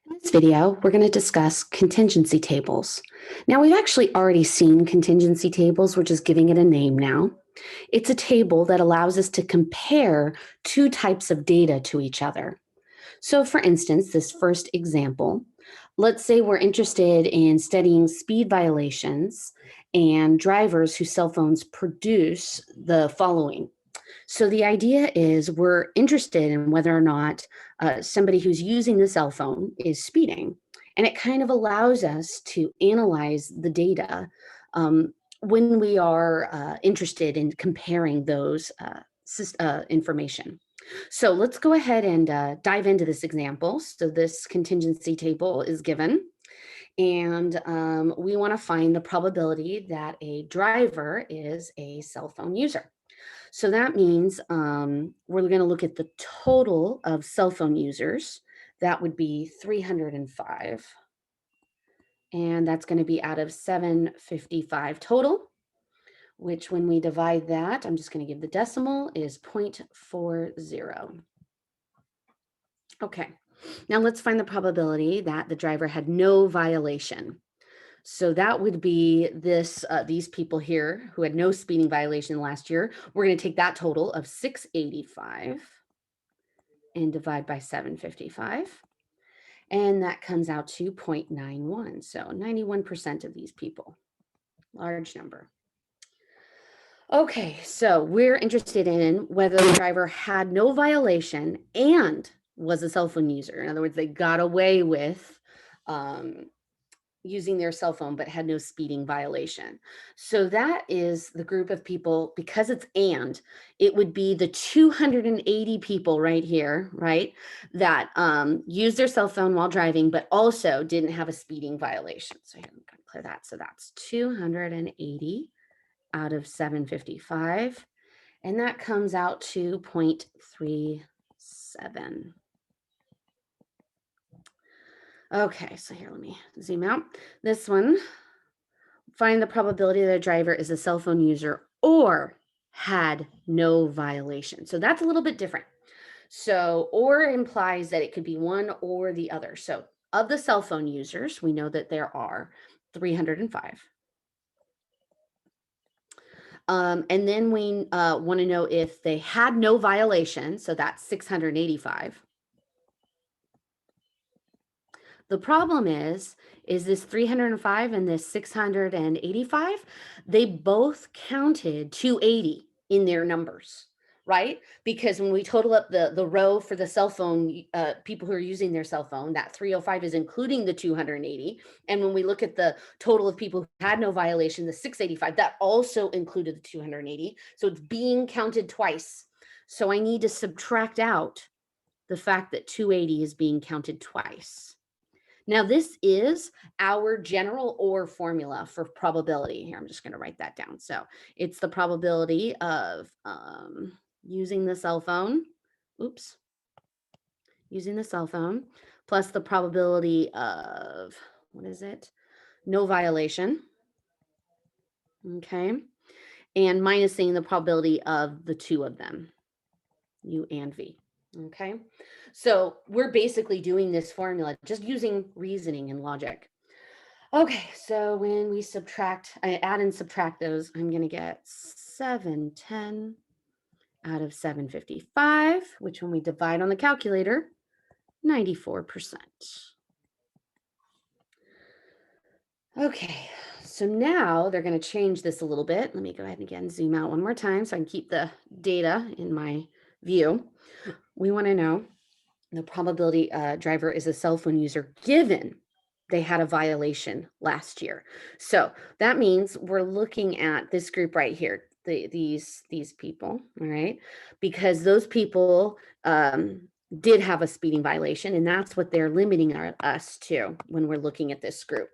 In this video, we're going to discuss contingency tables. Now, we've actually already seen contingency tables. We're just giving it a name now. It's a table that allows us to compare two types of data to each other. So, for instance, this first example, let's say we're interested in studying speed violations and drivers whose cell phones produce the following. So the idea is we're interested in whether or not somebody who's using the cell phone is speeding. And it kind of allows us to analyze the data when we are interested in comparing those information. So let's go ahead and dive into this example. So this contingency table is given. And we want to find the probability that a driver is a cell phone user. So that means we're going to look at the total of cell phone users. That would be 305. And that's going to be out of 755 total, which when we divide that, I'm just going to give the decimal, is 0.40. Okay, now let's find the probability that the driver had no violation. So that would be these people here who had no speeding violation last year. We're going to take that total of 685 and divide by 755. And that comes out to 0.91. So 91% of these people, large number. Okay, so we're interested in whether the driver had no violation and was a cell phone user. In other words, they got away with using their cell phone but had no speeding violation. So that is the group of people, because it's and, it would be the 280 people right here, right, that use their cell phone while driving but also didn't have a speeding violation. So here, I'm going to clear that. So that's 280 out of 755, and that comes out to 0.37. Okay, so here, let me zoom out. This one, find the probability that a driver is a cell phone user or had no violation. So that's a little bit different. So or implies that it could be one or the other. So of the cell phone users, we know that there are 305. And then we want to know if they had no violation. So that's 685. The problem is this 305 and this 685, they both counted 280 in their numbers, right? Because when we total up the row for the cell phone, people who are using their cell phone, that 305 is including the 280. And when we look at the total of people who had no violation, the 685, that also included the 280. So it's being counted twice. So I need to subtract out the fact that 280 is being counted twice. Now, this is our general OR formula for probability. Here, I'm just going to write that down. So it's the probability of using the cell phone, using the cell phone, plus the probability of, no violation, okay, and minusing the probability of the two of them, U and V. Okay, so we're basically doing this formula just using reasoning and logic. Okay, so when we I add and subtract those, I'm going to get 710 out of 755, which when we divide on the calculator, 94%. Okay, so now they're going to change this a little bit. Let me go ahead and again zoom out one more time so I can keep the data in my view. We want to know the probability driver is a cell phone user given they had a violation last year. So that means we're looking at this group right here, these people, all right, because those people did have a speeding violation, and that's what they're limiting us to when we're looking at this group.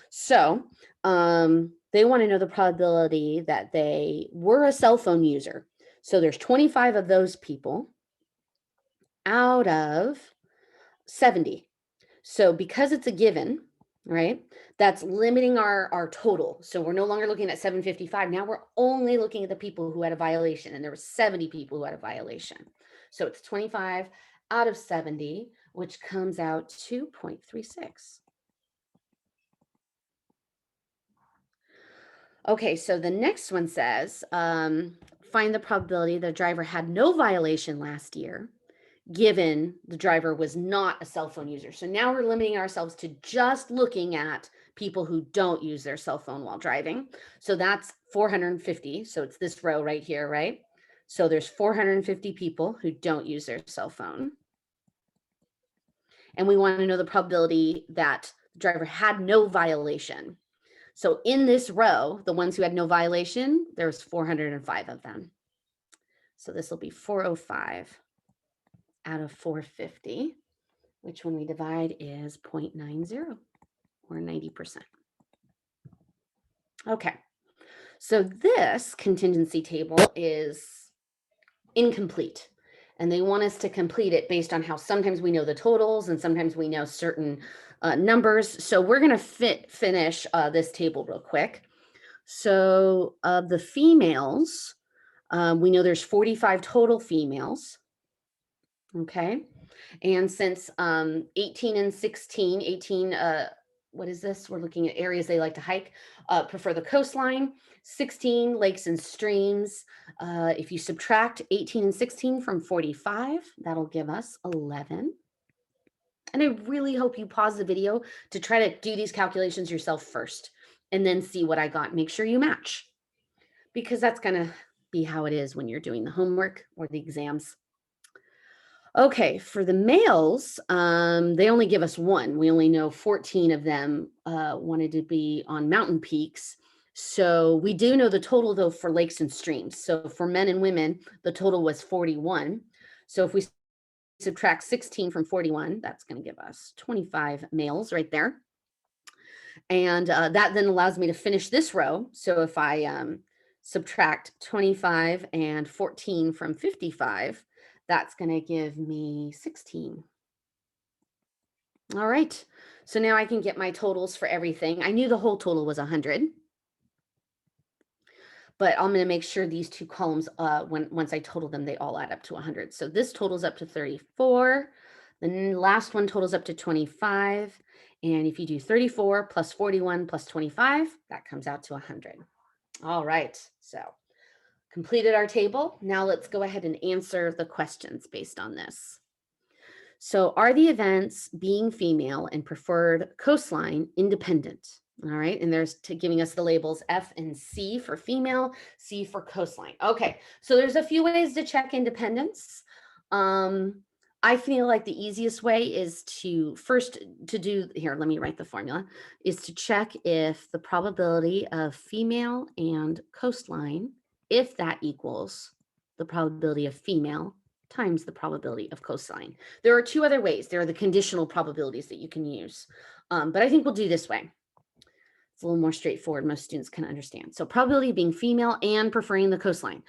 So they want to know the probability that they were a cell phone user. So there's 25 of those people out of 70. So because it's a given, right, that's limiting our total. So we're no longer looking at 755. Now we're only looking at the people who had a violation, and there were 70 people who had a violation. So it's 25 out of 70, which comes out to 0.36. Okay, so the next one says, find the probability the driver had no violation last year, given the driver was not a cell phone user. So now we're limiting ourselves to just looking at people who don't use their cell phone while driving. So that's 450. So it's this row right here, right? So there's 450 people who don't use their cell phone. And we want to know the probability that the driver had no violation. So in this row, the ones who had no violation, there's 405 of them. So this will be 405 out of 450, which when we divide is 0.90 or 90%. Okay, so this contingency table is incomplete. And they want us to complete it based on how sometimes we know the totals and sometimes we know certain numbers. So we're going to finish this table real quick. So the females, we know there's 45 total females. Okay. And since 18 and 16, 18, what is this? We're looking at areas they like to hike, prefer the coastline, 16 lakes and streams. If you subtract 18 and 16 from 45, that'll give us 11. And I really hope you pause the video to try to do these calculations yourself first and then see what I got. Make sure you match, because that's going to be how it is when you're doing the homework or the exams. Okay, for the males, they only give us one. We only know 14 of them wanted to be on mountain peaks. So we do know the total, though, for lakes and streams. So for men and women, the total was 41. So if we subtract 16 from 41, that's going to give us 25 males right there. And that then allows me to finish this row. So if I subtract 25 and 14 from 55, that's going to give me 16. All right. So now I can get my totals for everything. I knew the whole total was 100. But I'm going to make sure these two columns, once I total them, they all add up to 100. So this totals up to 34. The last one totals up to 25. And if you do 34 plus 41 plus 25, that comes out to 100. All right. So completed our table. Now let's go ahead and answer the questions based on this. So are the events being female and preferred coastline independent? All right, and there's giving us the labels F and C for female, C for coastline. Okay, so there's a few ways to check independence. I feel like the easiest way is to let me write the formula, is to check if the probability of female and coastline, if that equals the probability of female times the probability of coastline. There are two other ways. There are the conditional probabilities that you can use, but I think we'll do this way. It's a little more straightforward. Most students can understand. So probability of being female and preferring the coastline.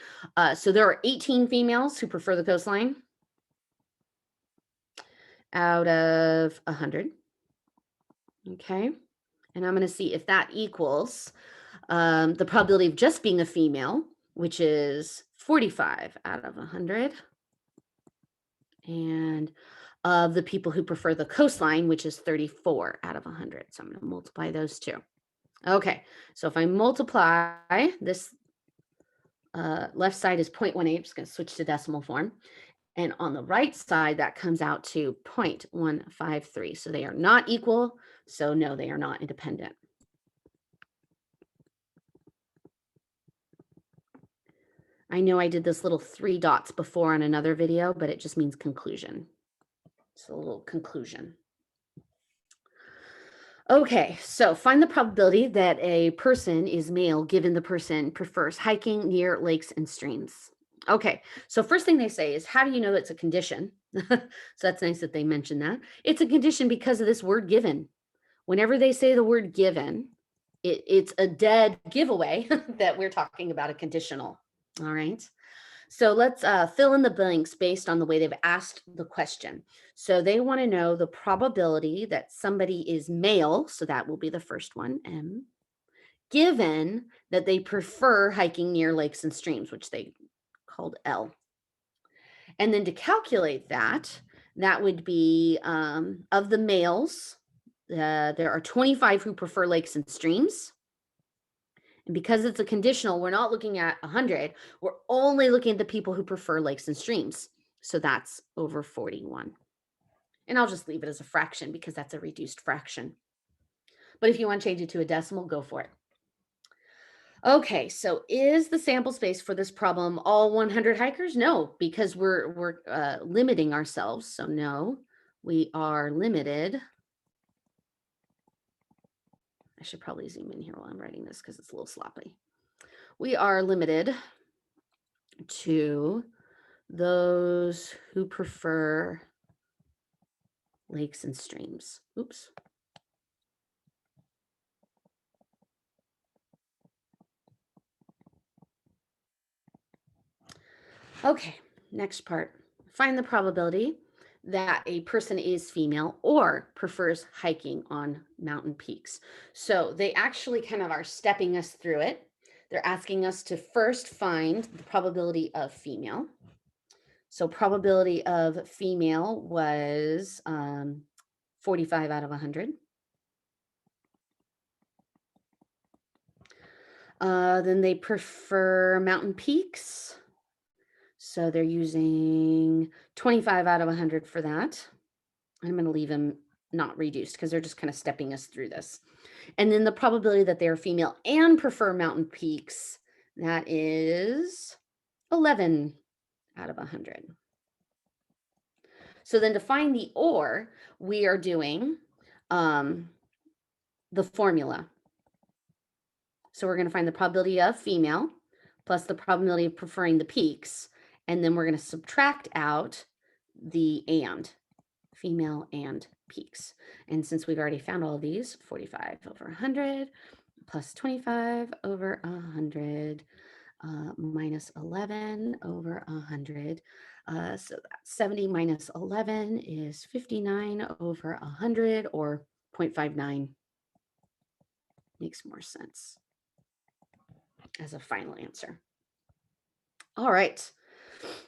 So there are 18 females who prefer the coastline out of 100. Okay. And I'm going to see if that equals the probability of just being a female, which is 45 out of 100. And of the people who prefer the coastline, which is 34 out of 100. So I'm going to multiply those two. Okay, so if I multiply this, left side is 0.18. I'm just going to switch to decimal form. And on the right side, that comes out to 0.153. So they are not equal. So no, they are not independent. I know I did this little 3 dots before on another video, but it just means conclusion. It's a little conclusion. Okay, so find the probability that a person is male given the person prefers hiking near lakes and streams. Okay, so first thing they say is, how do you know it's a condition? So that's nice that they mention that. It's a condition because of this word given. Whenever they say the word given, it's a dead giveaway that we're talking about a conditional. All right. So let's fill in the blanks based on the way they've asked the question. So they want to know the probability that somebody is male, so that will be the first one, M, given that they prefer hiking near lakes and streams, which they called L. And then to calculate that, That would be of the males, there are 25 who prefer lakes and streams. And because it's a conditional, we're not looking at 100. We're only looking at the people who prefer lakes and streams. So that's over 41. And I'll just leave it as a fraction because that's a reduced fraction. But if you want to change it to a decimal, go for it. Okay, so is the sample space for this problem all 100 hikers? No, because we're limiting ourselves. So no, we are limited. I should probably zoom in here while I'm writing this because it's a little sloppy. We are limited to those who prefer lakes and streams. Oops. Okay, next part. Find the probability that a person is female or prefers hiking on mountain peaks. So they actually kind of are stepping us through it. They're asking us to first find the probability of female. So probability of female was 45 out of 100. Then they prefer mountain peaks. So they're using 25 out of 100 for that. I'm going to leave them not reduced because they're just kind of stepping us through this. And then the probability that they are female and prefer mountain peaks, that is 11 out of 100. So then to find the or, we are doing the formula. So we're going to find the probability of female plus the probability of preferring the peaks. And then we're going to subtract out the and, female and peaks. And since we've already found all of these, 45 over 100 plus 25 over 100 minus 11 over 100. So that 70 minus 11 is 59 over 100 or 0.59. Makes more sense as a final answer. All right.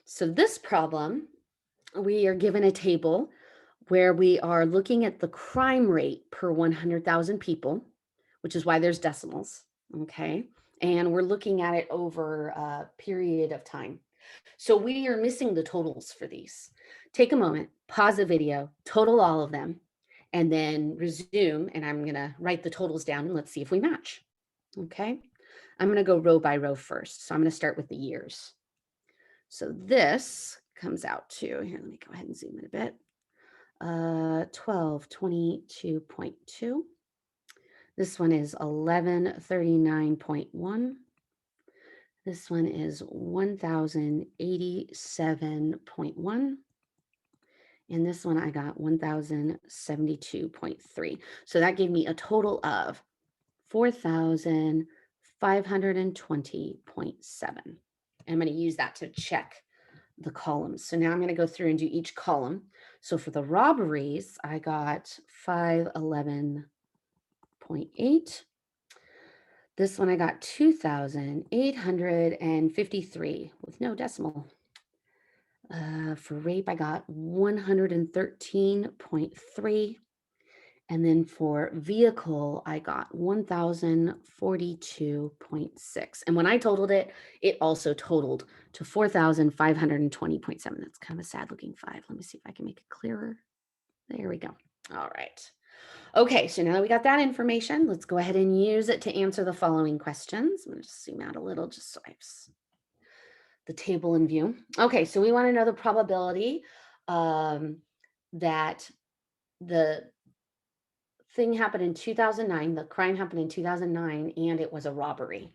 So this problem, we are given a table where we are looking at the crime rate per 100,000 people, which is why there's decimals, okay? And we're looking at it over a period of time. So we are missing the totals for these. Take a moment, pause the video, total all of them, and then resume, and I'm gonna write the totals down and let's see if we match, okay? I'm gonna go row by row first. So I'm gonna start with the years. So this comes out to, here, let me go ahead and zoom in a bit. 1222.2. This one is 1139.1. This one is 1087.1. And this one I got 1072.3. So that gave me a total of 4520.7. I'm going to use that to check the columns. So now I'm going to go through and do each column. So for the robberies, I got 511.8. This one I got 2,853 with no decimal. For rape, I got 113.3. And then for vehicle, I got 1,042.6. And when I totaled it, it also totaled to 4,520.7. That's kind of a sad looking 5. Let me see if I can make it clearer. There we go. All right. Okay, so now that we got that information, let's go ahead and use it to answer the following questions. I'm going to just zoom out a little just so I have the table in view. Okay, so we want to know the probability that the thing happened in 2009, the crime happened in 2009, and it was a robbery.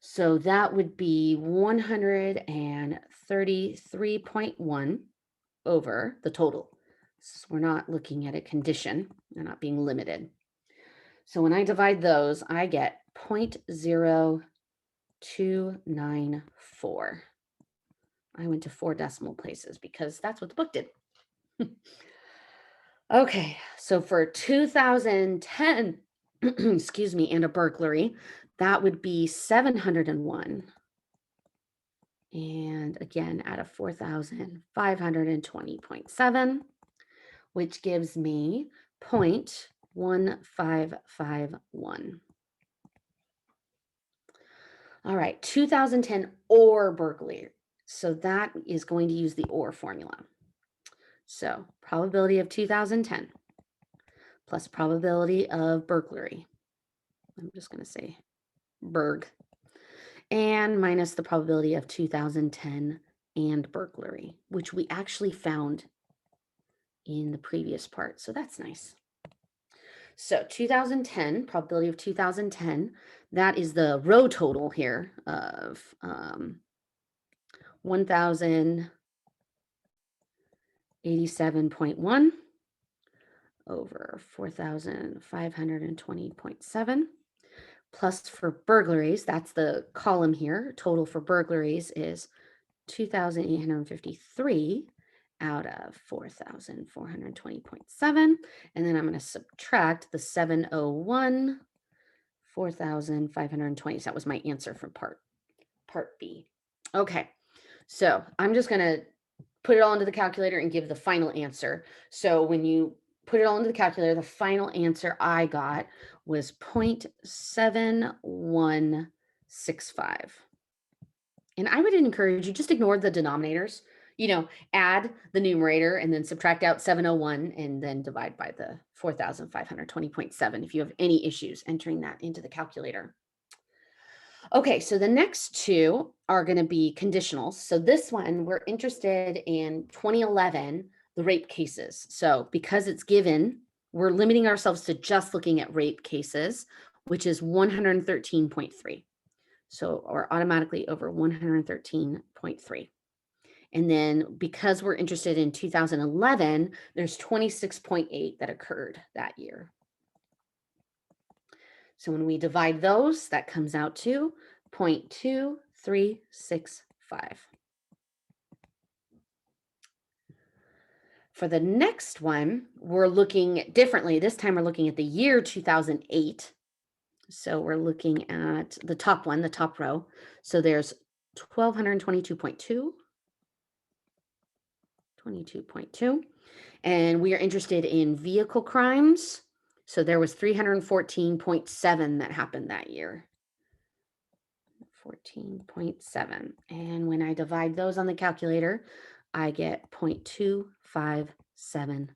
So that would be 133.1 over the total. So we're not looking at a condition, they're not being limited. So when I divide those, I get 0.0294. I went to 4 decimal places because that's what the book did. Okay, so for 2010, excuse me, and a burglary, that would be 701. And again, out of 4,520.7. which gives me 0.1551. All right, 2010 or burglary. So that is going to use the or formula. So probability of 2010 plus probability of burglary. I'm just going to say burg. And minus the probability of 2010 and burglary, which we actually found in the previous part. So that's nice. So 2010, probability of 2010, that is the row total here of 1087.1 over 4520.7. Plus for burglaries, that's the column here. Total for burglaries is 2,853 out of 4,420.7. And then I'm going to subtract the 701, 4,520. So that was my answer from part B. Okay, so I'm just going to put it all into the calculator and give the final answer. So when you put it all into the calculator, the final answer I got was 0.7165. And I would encourage you, just ignore the denominators, add the numerator and then subtract out 701 and then divide by the 4,520.7 if you have any issues entering that into the calculator. Okay, so the next two are going to be conditionals. So this one, we're interested in 2011, the rape cases. So because it's given, we're limiting ourselves to just looking at rape cases, which is 113.3. So we're automatically over 113.3. And then because we're interested in 2011, there's 26.8 that occurred that year. So when we divide those, that comes out to 0.2365. For the next one, we're looking differently. This time we're looking at the year 2008. So we're looking at the top one, the top row. So there's 1,222.2. 22.2. And we are interested in vehicle crimes. So there was 314.7 that happened that year. 14.7. And when I divide those on the calculator, I get 0.2575.